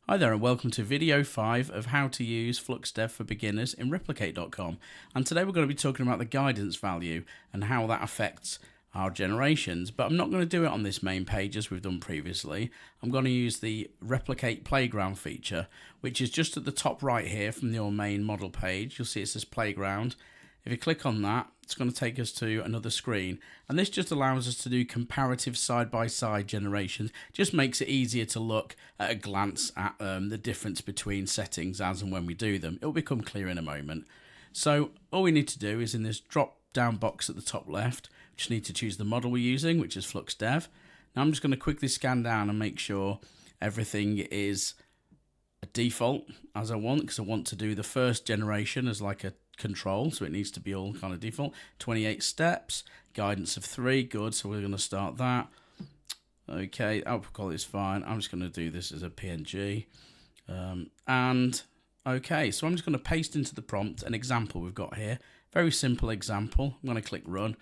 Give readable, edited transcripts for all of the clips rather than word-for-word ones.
Hi there and welcome to video 5 of how to use Flux Dev for beginners in replicate.com, and today we're going to be talking about the guidance value and how that affects our generations, but I'm not going to do it on this main page as we've done previously. I'm going to use the replicate playground feature, which is just at the top right here from your main model page. You'll see it says playground. If you click on that, it's going to take us to another screen, and this just allows us to do comparative side-by-side generations. Just makes it easier to look at a glance at the difference between settings as and when we do them. It'll become clear in a moment. So all we need to do is in this drop-down box at the top left, we just need to choose the model we're using, which is Flux Dev. Now I'm just going to quickly scan down and make sure everything is a default as I want, because I want to do the first generation as like a control, so it needs to be all kind of default. 28 steps, guidance of 3, good, so we're going to start that. Okay, output quality is fine. I'm just going to do this as a PNG. And okay, so I'm just going to paste into the prompt an example we've got here. Very simple example. I'm going to click run.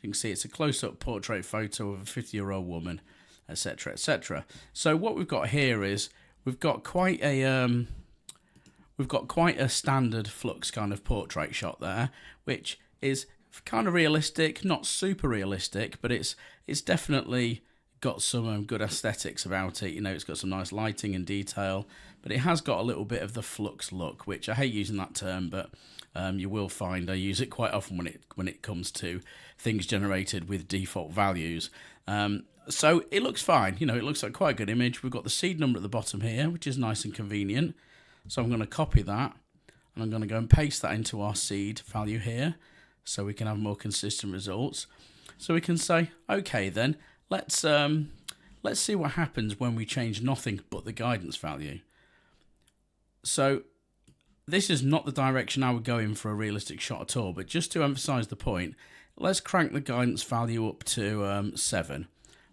You can see it's a close-up portrait photo of a 50-year-old woman, etc., etc. So what we've got here is we've got quite a standard Flux kind of portrait shot there, which is kind of realistic, not super realistic, but it's definitely got some good aesthetics about it. You know, it's got some nice lighting and detail, but it has got a little bit of the Flux look, which I hate using that term, but you will find I use it quite often when it comes to things generated with default values. So it looks fine. You know, it looks like quite a good image. We've got the seed number at the bottom here, which is nice and convenient. So I'm going to copy that, and I'm going to go and paste that into our seed value here, so we can have more consistent results. So we can say, okay, then let's see what happens when we change nothing but the guidance value. So this is not the direction I would go in for a realistic shot at all, but just to emphasize the point, let's crank the guidance value up to 7,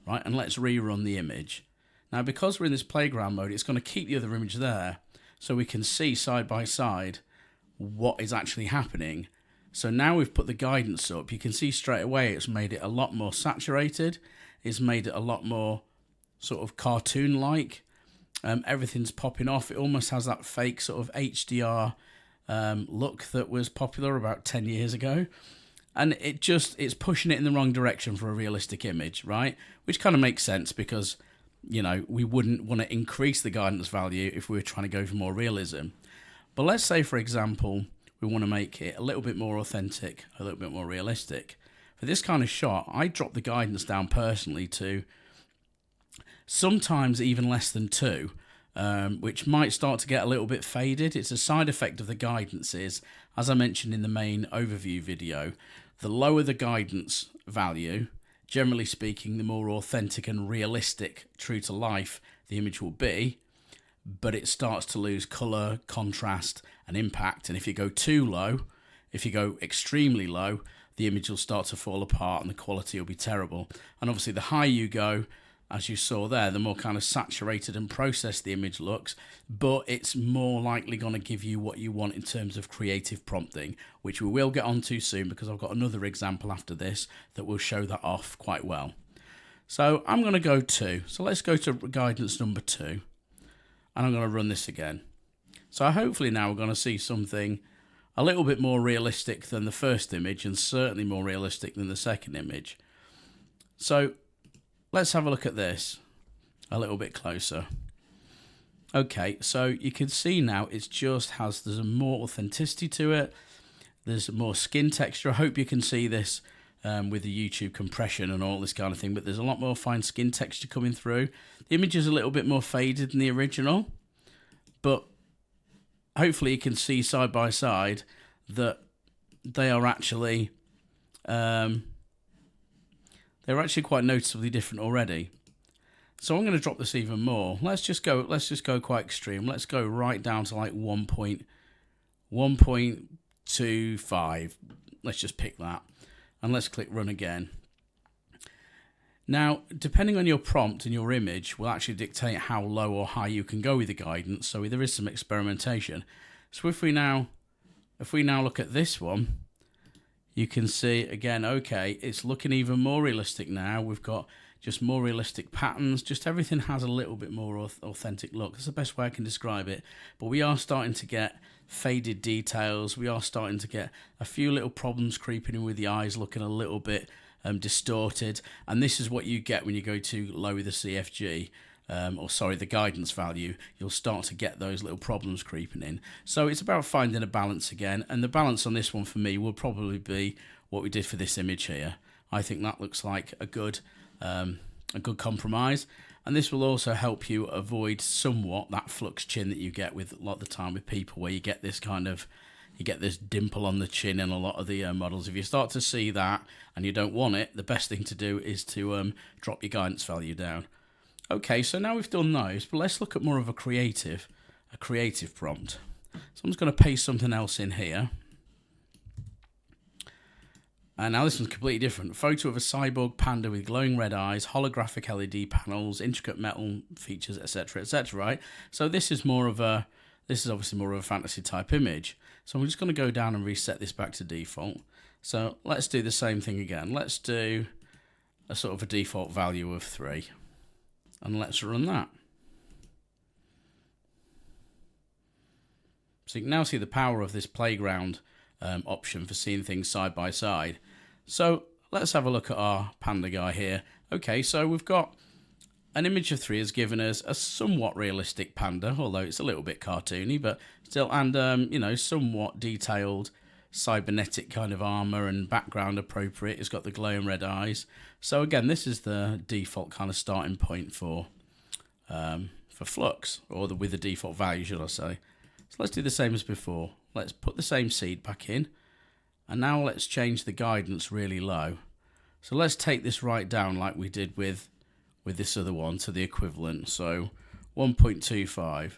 right? And let's rerun the image. Now, because we're in this playground mode, it's going to keep the other image there, so we can see side by side what is actually happening. So now we've put the guidance up, you can see straight away it's made it a lot more saturated. It's made it a lot more sort of cartoon-like. Everything's popping off. It almost has that fake sort of HDR look that was popular about 10 years ago. And it's pushing it in the wrong direction for a realistic image, right? Which kind of makes sense because, you know, we wouldn't want to increase the guidance value if we were trying to go for more realism. But let's say, for example, we want to make it a little bit more authentic, a little bit more realistic. For this kind of shot, I drop the guidance down personally to sometimes even less than 2, which might start to get a little bit faded. It's a side effect of the guidance is, as I mentioned in the main overview video, the lower the guidance value, generally speaking, the more authentic and realistic, true to life the image will be, but it starts to lose color, contrast, and impact. And if you go too low, if you go extremely low, the image will start to fall apart and the quality will be terrible. And obviously the higher you go, as you saw there, the more kind of saturated and processed the image looks, but it's more likely going to give you what you want in terms of creative prompting, which we will get onto soon because I've got another example after this that will show that off quite well. So I'm going to go 2. So let's go to guidance number 2, and I'm going to run this again. So hopefully now we're going to see something a little bit more realistic than the first image, and certainly more realistic than the second image. So let's have a look at this a little bit closer. Okay, so you can see now there's more authenticity to it. There's more skin texture. I hope you can see this with the YouTube compression and all this kind of thing, but there's a lot more fine skin texture coming through. The image is a little bit more faded than the original, but hopefully you can see side by side that they are actually they're actually quite noticeably different already. So I'm going to drop this even more. Let's just go quite extreme. Let's go right down to like 1.25. Let's just pick that, and let's click run again. Now, depending on your prompt and your image will actually dictate how low or high you can go with the guidance, so there is some experimentation. So if we now look at this one, you can see again, okay, it's looking even more realistic now. We've got just more realistic patterns, just everything has a little bit more authentic look. That's the best way I can describe it. But we are starting to get faded details. We are starting to get a few little problems creeping in with the eyes looking a little bit distorted. And this is what you get when you go to lower the CFG. The guidance value. You'll start to get those little problems creeping in. So it's about finding a balance again, and the balance on this one for me will probably be what we did for this image here. I think that looks like a good compromise, and this will also help you avoid somewhat that flux chin that you get with a lot of the time with people, where you get this dimple on the chin in a lot of the models. If you start to see that and you don't want it, the best thing to do is to drop your guidance value down. Okay, so now we've done those, but let's look at more of a creative prompt. So I'm just going to paste something else in here. And now this one's completely different. Photo of a cyborg panda with glowing red eyes, holographic LED panels, intricate metal features, etc., etc. Right? So this is obviously more of a fantasy type image. So I'm just going to go down and reset this back to default. So let's do the same thing again. Let's do a sort of a default value of 3. And let's run that. So you can now see the power of this playground option for seeing things side by side. So let's have a look at our panda guy here. Okay, so we've got an image of 3 has given us a somewhat realistic panda, although it's a little bit cartoony, but still, and somewhat detailed cybernetic kind of armor and background appropriate. It's got the glowing red eyes. So again, this is the default kind of starting point for Flux, or with the default value, should I say. So let's do the same as before. Let's put the same seed back in, and now let's change the guidance really low. So let's take this right down like we did with this other one to the equivalent, so 1.25.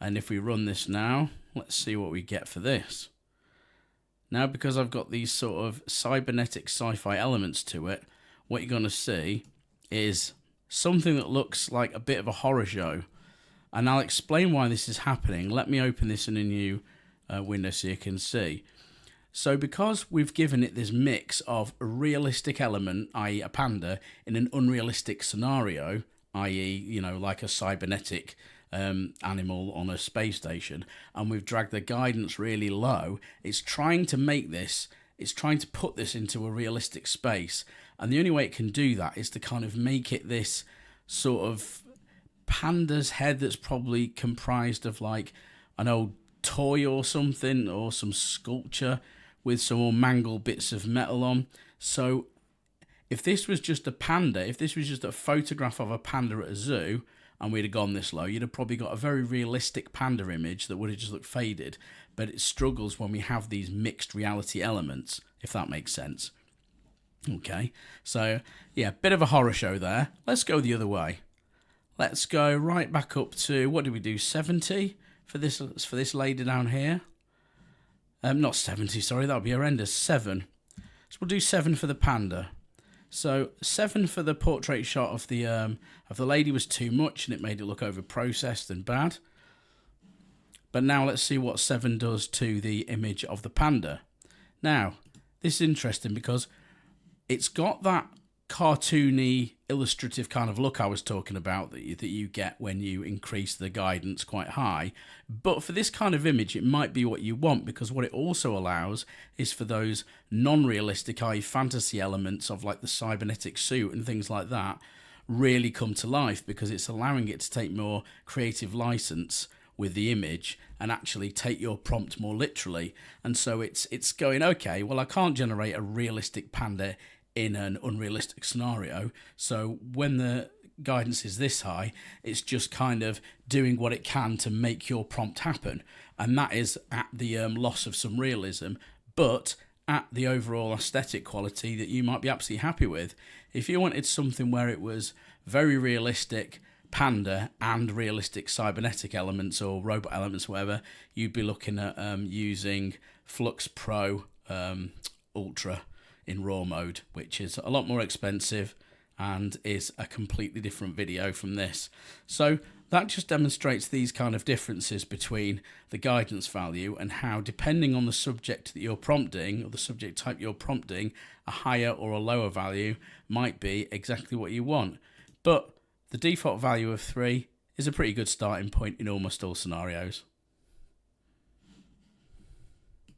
And if we run this now, let's see what we get for this. Now, because I've got these sort of cybernetic sci-fi elements to it, what you're going to see is something that looks like a bit of a horror show. And I'll explain why this is happening. Let me open this in a new window so you can see. So because we've given it this mix of a realistic element, i.e. a panda, in an unrealistic scenario, i.e. like a cybernetic animal on a space station, and we've dragged the guidance really low, it's trying to put this into a realistic space, and the only way it can do that is to kind of make it this sort of panda's head that's probably comprised of like an old toy or something, or some sculpture with some more mangled bits of metal on. So if this was just a panda, if this was just a photograph of a panda at a zoo, and we'd have gone this low, you'd have probably got a very realistic panda image that would have just looked faded. But it struggles when we have these mixed reality elements, if that makes sense. Okay, so yeah, bit of a horror show there. Let's go the other way. Let's go right back up to, what did we do, 70 for this lady down here? Not 70, sorry, that would be horrendous, 7. So we'll do 7 for the panda. So 7 for the portrait shot of the lady was too much, and it made it look over-processed and bad. But now let's see what 7 does to the image of the panda. Now, this is interesting because it's got that cartoony, illustrative kind of look I was talking about that you get when you increase the guidance quite high. But for this kind of image, it might be what you want, because what it also allows is for those non-realistic, i.e. fantasy elements of like the cybernetic suit and things like that really come to life, because it's allowing it to take more creative license with the image and actually take your prompt more literally. And so it's going, okay, well, I can't generate a realistic panda in an unrealistic scenario, so when the guidance is this high, it's just kind of doing what it can to make your prompt happen, and that is at the loss of some realism, but at the overall aesthetic quality that you might be absolutely happy with. If you wanted something where it was very realistic panda and realistic cybernetic elements or robot elements, whatever, you'd be looking at using Flux Pro Ultra in raw mode, which is a lot more expensive and is a completely different video from this. So that just demonstrates these kind of differences between the guidance value and how, depending on the subject that you're prompting or the subject type you're prompting, a higher or a lower value might be exactly what you want. But the default value of 3 is a pretty good starting point in almost all scenarios.